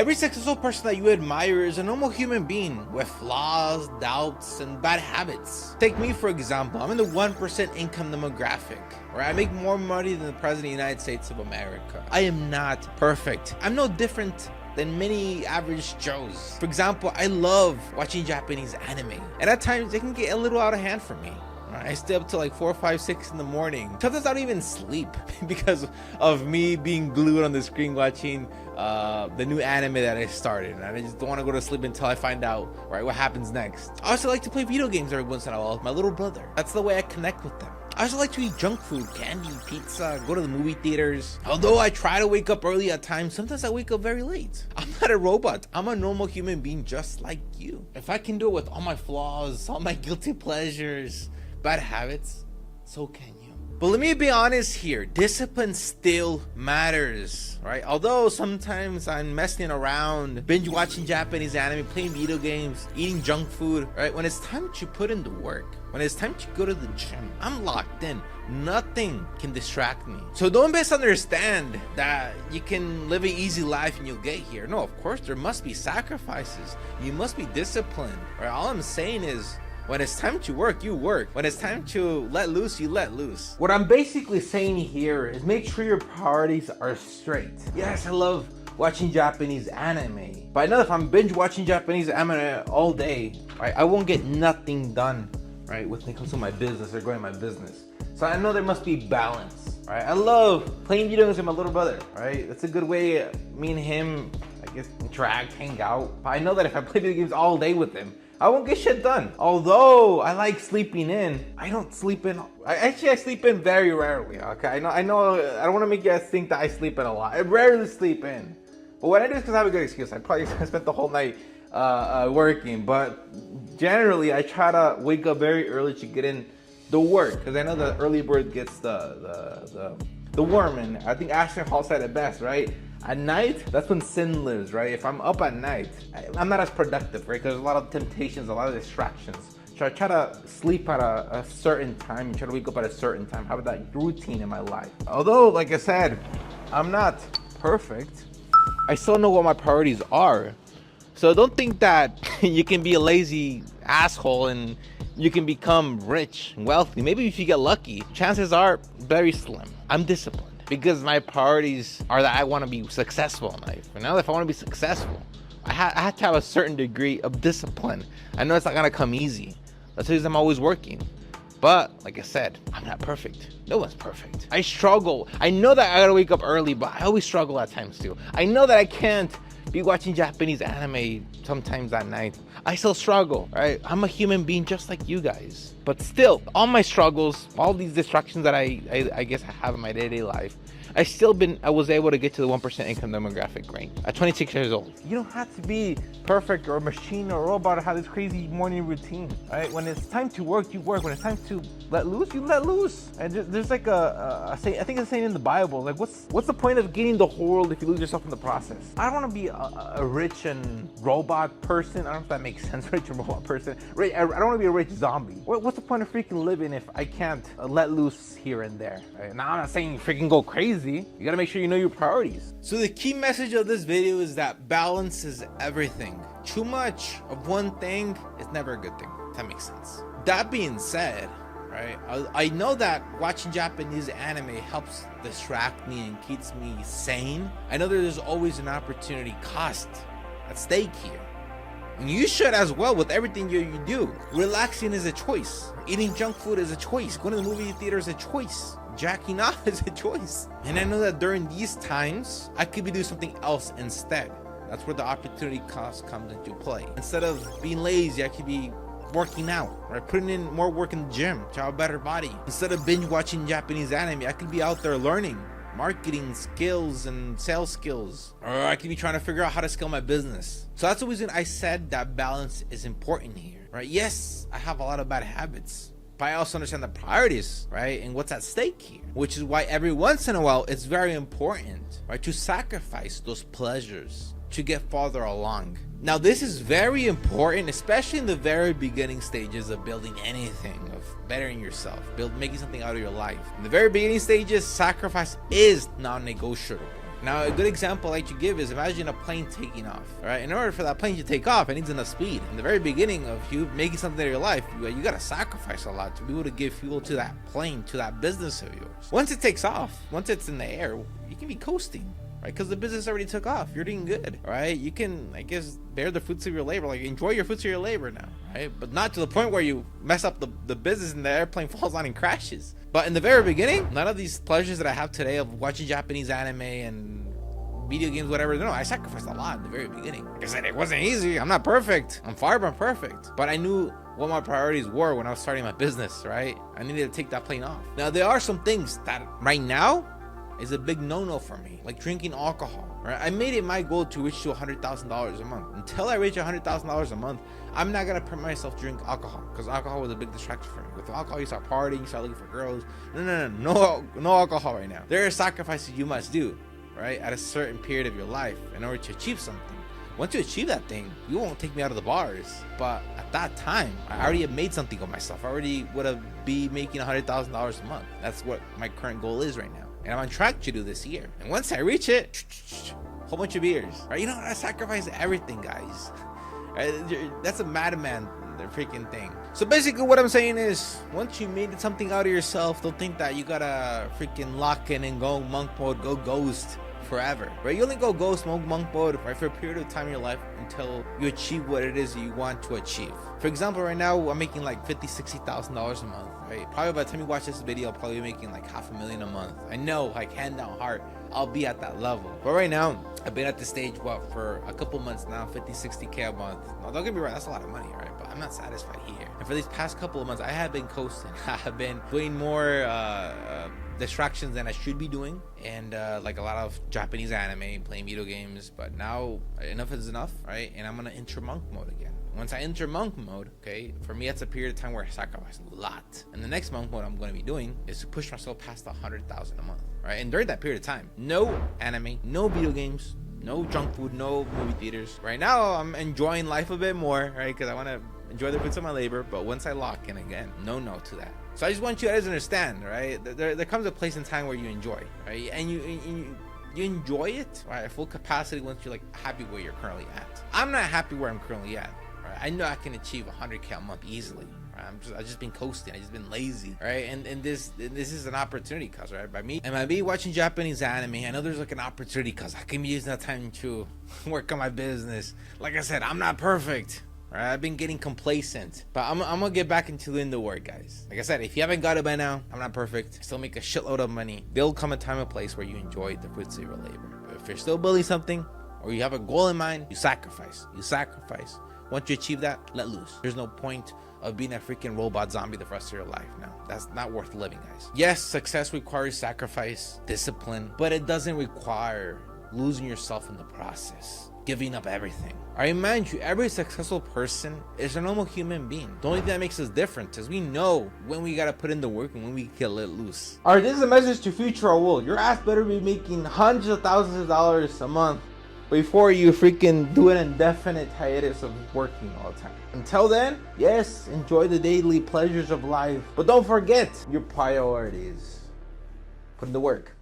Every successful person that you admire is a normal human being with flaws, doubts, and bad habits. Take me for example. I'm in the 1% income demographic, where I make more money than the President of the United States of America. I am not perfect. I'm no different than many average Joes. For example, I love watching Japanese anime, and at times they can get a little out of hand for me. I stay up till like 4, 5, 6 in the morning. Sometimes I don't even sleep because of me being glued on the screen watching the new anime that I started, and I just don't want to go to sleep until I find out what happens next. I also like to play video games every once in a while with my little brother. That's the way I connect with them. I also like to eat junk food, candy, pizza, go to the movie theaters. Although I try to wake up early at times, sometimes I wake up very late. I'm not a robot. I'm a normal human being just like you. If I can do it with all my flaws, all my guilty pleasures, bad habits, so can you. But let me be honest here, discipline still matters, right? Although sometimes I'm messing around, binge watching Japanese anime, playing video games, eating junk food, right? When it's time to put in the work, when it's time to go to the gym, I'm locked in. Nothing can distract me. So don't misunderstand that you can live an easy life and you'll get here. No, of course, there must be sacrifices. You must be disciplined, right? All I'm saying is, when it's time to work, you work. When it's time to let loose, you let loose. What I'm basically saying here is make sure your priorities are straight. Yes, I love watching Japanese anime, but I know if I'm binge watching Japanese anime all day, right, I won't get nothing done, right, when it comes to my business or growing my business. So I know there must be balance, right? I love playing video games with my little brother, right? That's a good way me and him, I guess, interact, hang out. But I know that if I play video games all day with him, I won't get shit done. Although I like sleeping in, I don't sleep in. I sleep in very rarely. Okay, I know. I don't want to make you guys think that I sleep in a lot. I rarely sleep in, but when I do, it's because I have a good excuse. I probably spent the whole night working, but generally I try to wake up very early to get in the work, because I know the early bird gets the worm. And I think Ashton Hall said it best, right? At night, that's when sin lives, right? If I'm up at night, I'm not as productive, right? Because there's a lot of temptations, a lot of distractions. So I try to sleep at a certain time, try to wake up at a certain time, have that routine in my life. Although, like I said, I'm not perfect, I still know what my priorities are. So don't think that you can be a lazy asshole and you can become rich and wealthy. Maybe if you get lucky, chances are very slim. I'm disciplined, because my priorities are that I want to be successful in life. And now if I want to be successful, I have to have a certain degree of discipline. I know it's not going to come easy. That's the reason I'm always working. But like I said, I'm not perfect. No one's perfect. I struggle. I know that I got to wake up early, but I always struggle at times too. I know that I can't be watching Japanese anime sometimes at night. I still struggle, right? I'm a human being just like you guys. But still, all my struggles, all these distractions that I guess I have in my day-to-day life, I was able to get to the 1% income demographic range at 26 years old. You don't have to be perfect or a machine or a robot or have this crazy morning routine, right? When it's time to work, you work. When it's time to let loose, you let loose. And there's like a saying, I think it's saying in the Bible, like what's the point of gaining the whole world if you lose yourself in the process? I don't want to be a rich and robot person. I don't know if that makes sense, rich and robot person. I don't want to be a rich zombie. What's the point of freaking living if I can't let loose here and there? Right? Now, I'm not saying you freaking go crazy. You gotta make sure you know your priorities. So the key message of this video is that balance is everything. Too much of one thing is never a good thing. If that makes sense. That being said, right, I know that watching Japanese anime helps distract me and keeps me sane. I know that there's always an opportunity cost at stake here. And you should as well with everything you do. Relaxing is a choice. Eating junk food is a choice. Going to the movie theater is a choice. Jacking off is a choice. And I know that during these times, I could be doing something else instead. That's where the opportunity cost comes into play. Instead of being lazy, I could be working out, right? Putting in more work in the gym to have a better body. Instead of binge watching Japanese anime, I could be out there learning marketing skills and sales skills, or I could be trying to figure out how to scale my business. So that's the reason I said that balance is important here, right? Yes, I have a lot of bad habits, but I also understand the priorities, right? And what's at stake here, which is why every once in a while, it's very important, right? To sacrifice those pleasures to get farther along. Now, this is very important, especially in the very beginning stages of building anything, of bettering yourself, making something out of your life. In the very beginning stages, sacrifice is non-negotiable. Now, a good example I like to give is imagine a plane taking off, right? In order for that plane to take off, it needs enough speed. In the very beginning of you making something in your life, you got to sacrifice a lot to be able to give fuel to that plane, to that business of yours. Once it takes off, once it's in the air, you can be coasting, right? Because the business already took off. You're doing good, right? You can, I guess, bear the fruits of your labor, like enjoy your fruits of your labor now, right? But not to the point where you mess up the business and the airplane falls on and crashes. But in the very beginning, none of these pleasures that I have today of watching Japanese anime and video games, whatever, no, I sacrificed a lot in the very beginning. Like I said, it wasn't easy. I'm not perfect. I'm far from perfect. But I knew what my priorities were when I was starting my business, right? I needed to take that plane off. Now, there are some things that right now is a big no-no for me, like drinking alcohol, right? I made it my goal to reach to $100,000 a month. Until I reach $100,000 a month, I'm not gonna permit myself to drink alcohol, because alcohol was a big distraction for me. With alcohol, you start partying, you start looking for girls. No alcohol right now. There are sacrifices you must do, right, at a certain period of your life in order to achieve something. Once you achieve that thing, you won't take me out of the bars. But at that time, I already have made something of myself. I already would have be making $100,000 a month. That's what my current goal is right now. And I'm on track to do this year. And once I reach it, whole bunch of beers, right? You know, I sacrifice everything, guys. Right? That's a madman, the freaking thing. So basically what I'm saying is, once you made something out of yourself, don't think that you gotta freaking lock in and go monk mode, go ghost forever, right? You only go ghost monk mode, right, for a period of time in your life until you achieve what it is you want to achieve. For example, right now I'm making like $50,000-$60,000 a month, right? Probably by the time you watch this video, I'll probably be making like $500,000 a month. I know, like hand down heart, I'll be at that level. But right now, I've been at the stage, for a couple months now, 50-60K a month. Now, don't get me wrong, that's a lot of money, right? But I'm not satisfied here. And for these past couple of months, I have been coasting. I have been doing more distractions than I should be doing, and like a lot of Japanese anime, playing video games. But now enough is enough, right? And I'm gonna enter monk mode again. Once I enter monk mode, okay, for me that's a period of time where I sacrifice a lot. And the next monk mode I'm going to be doing is to push myself past 100,000 a month, right? And during that period of time, no anime, no video games, no junk food, no movie theaters. Right now I'm enjoying life a bit more, right? Because I want to enjoy the fruits of my labor. But once I lock in again, no to that. So I just want you guys to understand, right? There comes a place in time where you enjoy, right? And you enjoy it, right, at full capacity once you're like happy where you're currently at. I'm not happy where I'm currently at. Right? I know I can achieve 100K a month easily. Right? I've just been coasting. I just been lazy, right? And this is an opportunity, cause right by me and by watching Japanese anime, I know there's like an opportunity, cause I can be using that time to work on my business. Like I said, I'm not perfect. Right? I've been getting complacent, but I'm gonna get back into doing the work, guys. Like I said, if you haven't got it by now, I'm not perfect. I still make a shitload of money. There'll come a time and place where you enjoy the fruits of your labor. But if you're still building something, or you have a goal in mind, you sacrifice. Once you achieve that, let loose. There's no point of being a freaking robot zombie the rest of your life. No, that's not worth living, guys. Yes, success requires sacrifice, discipline, but it doesn't require losing yourself in the process, giving up everything. I remind you, every successful person is a normal human being. The only thing that makes us different is we know when we gotta put in the work and when we get let loose. Alright, this is a message to future Raul. Your ass better be making hundreds of thousands of dollars a month before you freaking do an indefinite hiatus of working all the time. Until then, yes, enjoy the daily pleasures of life, but don't forget your priorities. Put in the work.